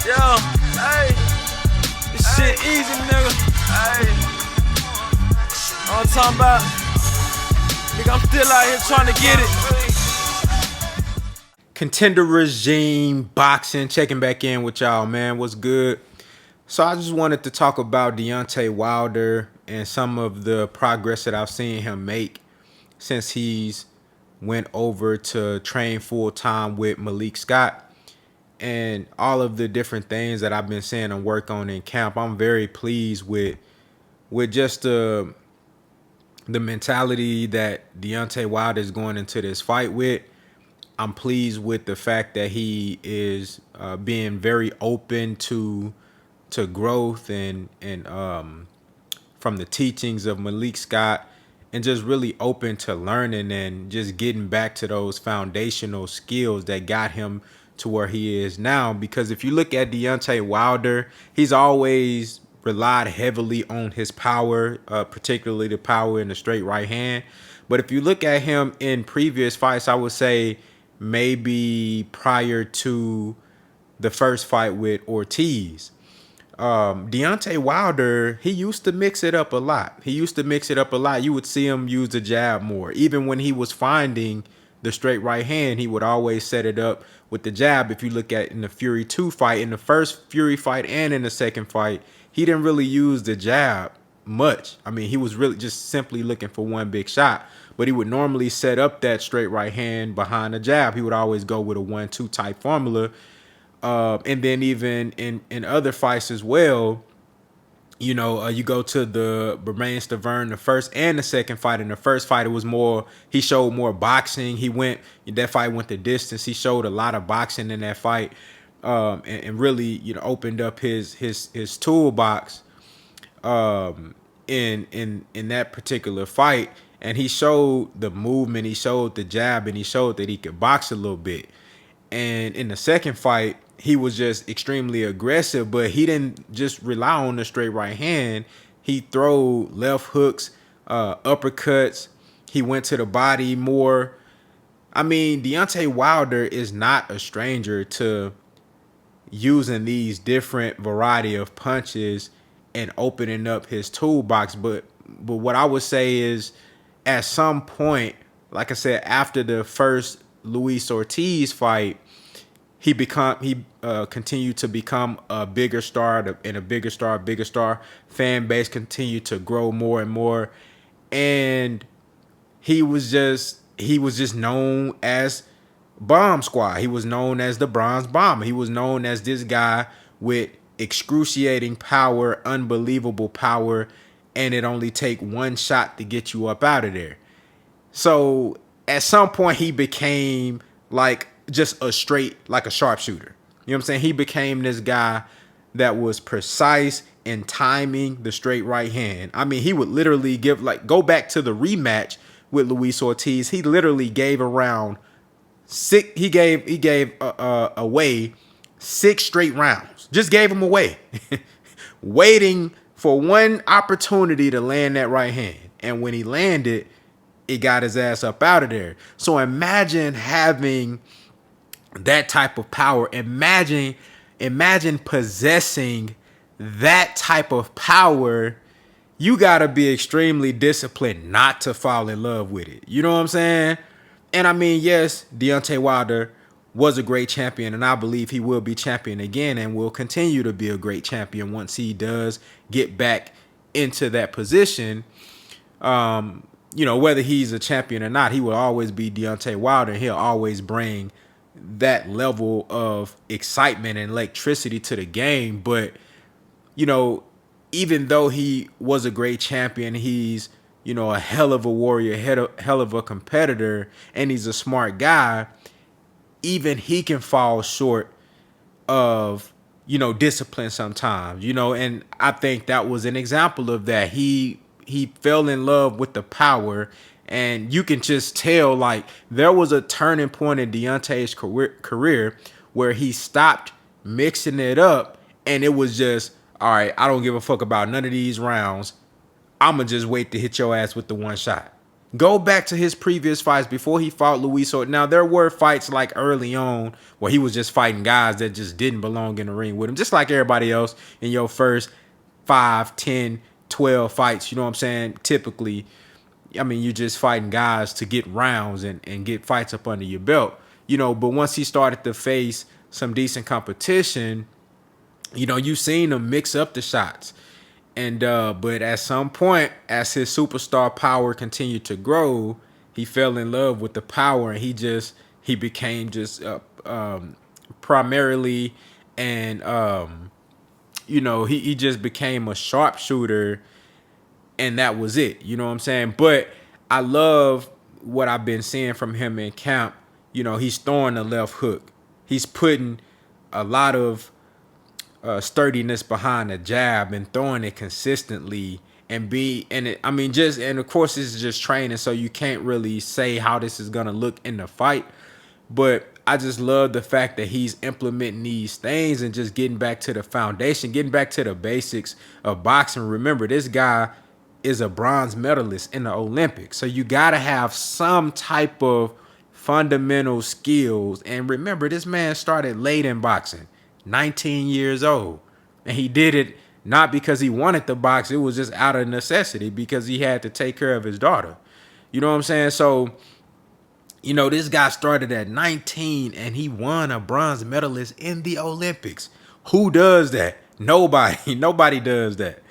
Yo, hey, this shit easy, nigga. Hey, all I'm talking about, nigga, I'm still out here trying to get it. Contender Regime Boxing, checking back in with y'all, man. What's good? So I just wanted to talk about Deontay Wilder and some of the progress that I've seen him make since he's went over to train full time with Malik Scott and all of the different things that I've been seeing him work on in camp. I'm very pleased with just the mentality that Deontay Wilder is going into this fight with. I'm pleased with the fact that he is being very open to growth and from the teachings of Malik Scott, and just really open to learning and just getting back to those foundational skills that got him to where he is now. Because if you look at Deontay Wilder, he's always relied heavily on his power, particularly the power in the straight right hand. But if you look at him in previous fights, I would say maybe prior to the first fight with Ortiz, Deontay Wilder, he used to mix it up a lot. You would see him use the jab more. Even when he was finding the straight right hand, he would always set it up with the jab. If you look at in the Fury 2 fight, in the first Fury fight and in the second fight, he didn't really use the jab much. I mean, he was really just simply looking for one big shot. But he would normally set up that straight right hand behind the jab. He would always go with a 1-2 type formula. And then even in other fights as well, you go to the Bermane Stavern, the first and the second fight. In the first fight, it was more, he showed more boxing. That fight went the distance. He showed a lot of boxing in that fight, and really, opened up his toolbox in that particular fight. And he showed the movement, he showed the jab, and he showed that he could box a little bit. And in the second fight, he was just extremely aggressive, but he didn't just rely on the straight right hand. He threw left hooks, uppercuts. He went to the body more. I mean, Deontay Wilder is not a stranger to using these different variety of punches and opening up his toolbox. But what I would say is, at some point, like I said, after the first Luis Ortiz fight, he continued to become a bigger star and a bigger star. Fan base continued to grow more and more, and he was just known as Bomb Squad. He was known as the Bronze Bomber. He was known as this guy with excruciating power, unbelievable power, and it only take one shot to get you up out of there. So at some point he became like just like a sharpshooter. You know what I'm saying? He became this guy that was precise in timing the straight right hand. I mean, he would literally go back to the rematch with Luis Ortiz. He literally gave around six. He gave away 6 straight rounds. Just gave them away, waiting for one opportunity to land that right hand. And when he landed, it got his ass up out of there. So imagine having that type of power. Imagine possessing that type of power. You gotta be extremely disciplined not to fall in love with it. You know what I'm saying? And I mean, yes, Deontay Wilder was a great champion, and I believe he will be champion again and will continue to be a great champion once he does get back into that position. Whether he's a champion or not, he will always be Deontay Wilder. He'll always bring that level of excitement and electricity to the game. But, even though he was a great champion, he's, a hell of a warrior, hell of a competitor, and he's a smart guy. Even he can fall short of, discipline sometimes, and I think that was an example of that. He fell in love with the power, and you can just tell, like, there was a turning point in Deontay's career where he stopped mixing it up, and it was just, all right, I don't give a fuck about none of these rounds. I'm going to just wait to hit your ass with the one shot. Go back to his previous fights before he fought Luis. Now, there were fights like early on where he was just fighting guys that just didn't belong in the ring with him, just like everybody else in your first 5, 10, 12 fights. You know what I'm saying? Typically, I mean, you're just fighting guys to get rounds and get fights up under your belt. But once he started to face some decent competition, you've seen him mix up the shots. But at some point, as his superstar power continued to grow, he fell in love with the power, and he became just primarily, and he just became a sharpshooter, and that was it. You know what I'm saying? But I love what I've been seeing from him in camp. He's throwing the left hook. He's putting a lot of sturdiness behind the jab and throwing it consistently, and of course this is just training, so you can't really say how this is gonna look in the fight. But I just love the fact that he's implementing these things and just getting back to the foundation, getting back to the basics of boxing. Remember, this guy is a bronze medalist in the Olympics, so you gotta have some type of fundamental skills. And remember, this man started late in boxing, 19 years old. And he did it not because he wanted to box. It was just out of necessity because he had to take care of his daughter. You know what I'm saying? So, this guy started at 19 and he won a bronze medalist in the Olympics. Who does that? Nobody. Nobody does that.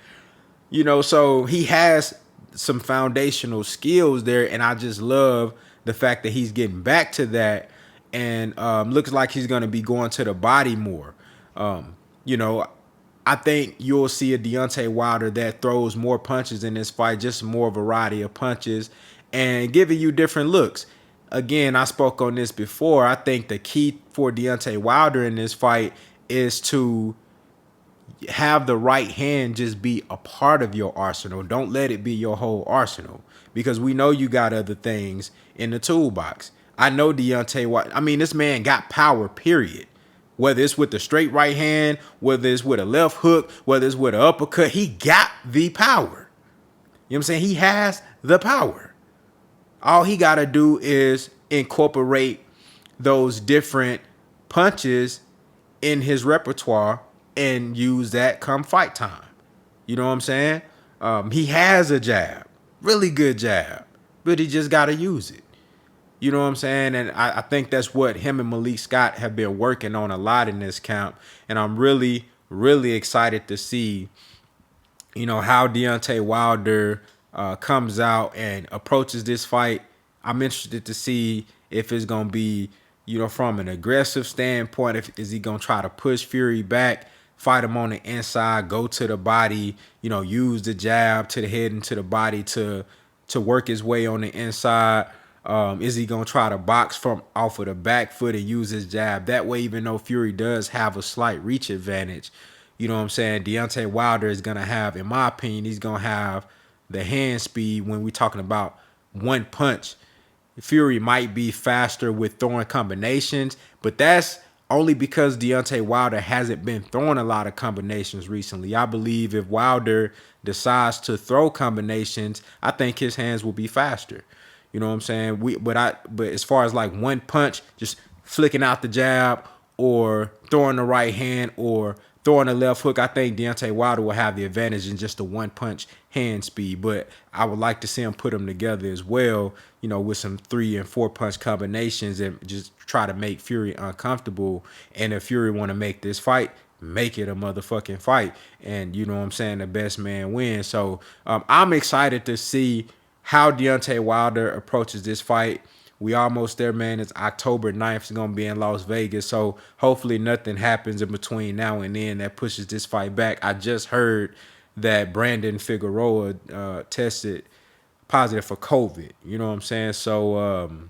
So he has some foundational skills there. And I just love the fact that he's getting back to that. And looks like he's going to be going to the body more. I think you'll see a Deontay Wilder that throws more punches in this fight, just more variety of punches and giving you different looks. Again, I spoke on this before. I think the key for Deontay Wilder in this fight is to have the right hand just be a part of your arsenal. Don't let it be your whole arsenal, because we know you got other things in the toolbox. I know Deontay Wilder. I mean, this man got power, period. Whether it's with the straight right hand, whether it's with a left hook, whether it's with an uppercut, he got the power. You know what I'm saying? He has the power. All he got to do is incorporate those different punches in his repertoire and use that come fight time. You know what I'm saying? He has a jab, really good jab, but he just got to use it. You know what I'm saying? And I think that's what him and Malik Scott have been working on a lot in this camp. And I'm really, really excited to see, how Deontay Wilder comes out and approaches this fight. I'm interested to see if it's going to be, from an aggressive standpoint, is he going to try to push Fury back, fight him on the inside, go to the body, use the jab to the head and to the body to work his way on the inside. Is he going to try to box from off of the back foot and use his jab? That way, even though Fury does have a slight reach advantage, you know what I'm saying, Deontay Wilder is going to have, in my opinion, he's going to have the hand speed when we're talking about one punch. Fury might be faster with throwing combinations, but that's only because Deontay Wilder hasn't been throwing a lot of combinations recently. I believe if Wilder decides to throw combinations, I think his hands will be faster. You know what I'm saying? But as far as like one punch, just flicking out the jab or throwing the right hand or throwing the left hook, I think Deontay Wilder will have the advantage in just the one punch hand speed. But I would like to see him put them together as well, with some 3 and 4 punch combinations and just try to make Fury uncomfortable. And if Fury want to make this fight, make it a motherfucking fight. And you know what I'm saying? The best man wins. So I'm excited to see how Deontay Wilder approaches this fight. We almost there, man. It's October 9th. It's going to be in Las Vegas. So hopefully nothing happens in between now and then that pushes this fight back. I just heard that Brandon Figueroa tested positive for COVID. You know what I'm saying? So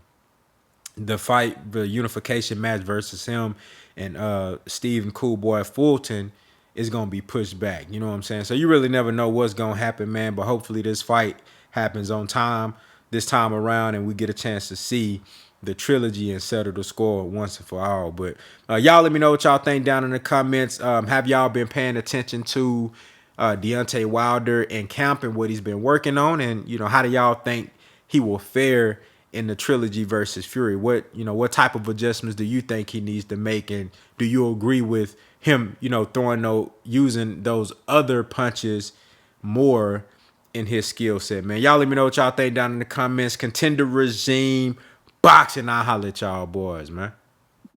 the unification match versus him and Stephen Cool Boy Fulton is going to be pushed back. You know what I'm saying? So you really never know what's going to happen, man. But hopefully this fight happens on time this time around and we get a chance to see the trilogy and settle the score once and for all. But y'all let me know what y'all think down in the comments. Have y'all been paying attention to Deontay Wilder in camp and what he's been working on? And, how do y'all think he will fare in the Trilogy versus Fury? What type of adjustments do you think he needs to make, and do you agree with him, using those other punches more in his skill set, man? Y'all let me know what y'all think down in the comments. Contender Regime Boxing, I'll holler at y'all boys, man.